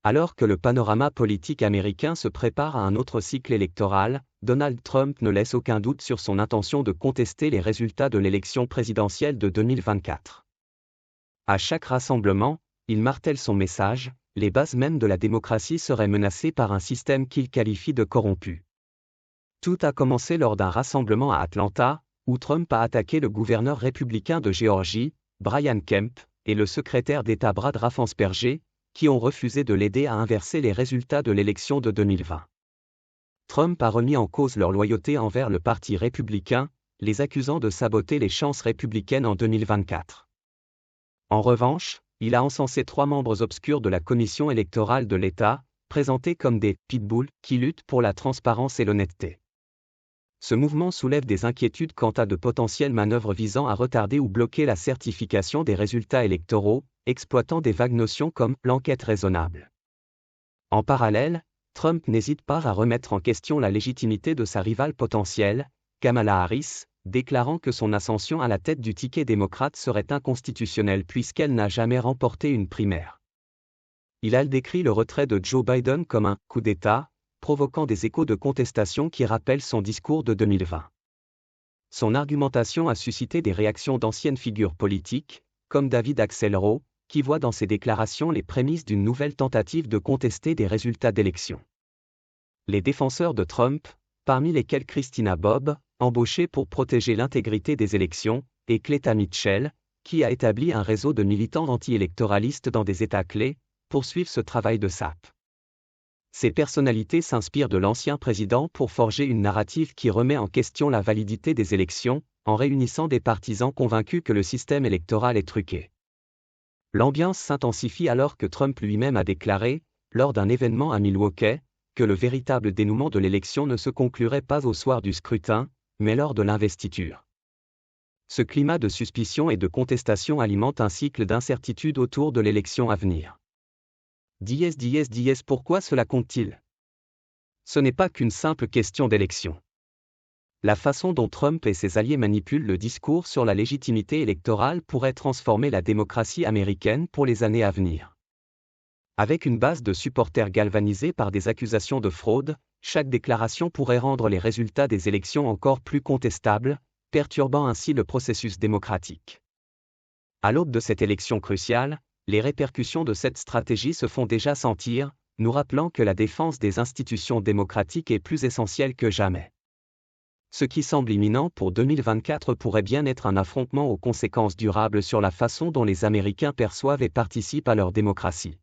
Alors que le panorama politique américain se prépare à un autre cycle électoral, Donald Trump ne laisse aucun doute sur son intention de contester les résultats de l'élection présidentielle de 2024. À chaque rassemblement, il martèle son message, les bases mêmes de la démocratie seraient menacées par un système qu'il qualifie de corrompu. Tout a commencé lors d'un rassemblement à Atlanta, où Trump a attaqué le gouverneur républicain de Géorgie, Brian Kemp, et le secrétaire d'État Brad Raffensperger, qui ont refusé de l'aider à inverser les résultats de l'élection de 2020. Trump a remis en cause leur loyauté envers le Parti républicain, les accusant de saboter les chances républicaines en 2024. En revanche, il a encensé 3 membres obscurs de la commission électorale de l'État, présentés comme des « pitbulls » qui luttent pour la transparence et l'honnêteté. Ce mouvement soulève des inquiétudes quant à de potentielles manœuvres visant à retarder ou bloquer la certification des résultats électoraux, exploitant des vagues notions comme « l'enquête raisonnable ». En parallèle, Trump n'hésite pas à remettre en question la légitimité de sa rivale potentielle, Kamala Harris, déclarant que son ascension à la tête du ticket démocrate serait inconstitutionnelle puisqu'elle n'a jamais remporté une primaire. Il a décrit le retrait de Joe Biden comme un « coup d'État », provoquant des échos de contestation qui rappellent son discours de 2020. Son argumentation a suscité des réactions d'anciennes figures politiques, comme David Axelrod, qui voit dans ses déclarations les prémices d'une nouvelle tentative de contester des résultats d'élection. Les défenseurs de Trump, parmi lesquels Christina Bobb, embauchée pour protéger l'intégrité des élections, et Cleta Mitchell, qui a établi un réseau de militants anti-électoralistes dans des États clés, poursuivent ce travail de sape. Ces personnalités s'inspirent de l'ancien président pour forger une narrative qui remet en question la validité des élections, en réunissant des partisans convaincus que le système électoral est truqué. L'ambiance s'intensifie alors que Trump lui-même a déclaré, lors d'un événement à Milwaukee, que le véritable dénouement de l'élection ne se conclurait pas au soir du scrutin, mais lors de l'investiture. Ce climat de suspicion et de contestation alimente un cycle d'incertitude autour de l'élection à venir. Pourquoi cela compte-t-il ? Ce n'est pas qu'une simple question d'élection. La façon dont Trump et ses alliés manipulent le discours sur la légitimité électorale pourrait transformer la démocratie américaine pour les années à venir. Avec une base de supporters galvanisés par des accusations de fraude, chaque déclaration pourrait rendre les résultats des élections encore plus contestables, perturbant ainsi le processus démocratique. À l'aube de cette élection cruciale, les répercussions de cette stratégie se font déjà sentir, nous rappelant que la défense des institutions démocratiques est plus essentielle que jamais. Ce qui semble imminent pour 2024 pourrait bien être un affrontement aux conséquences durables sur la façon dont les Américains perçoivent et participent à leur démocratie.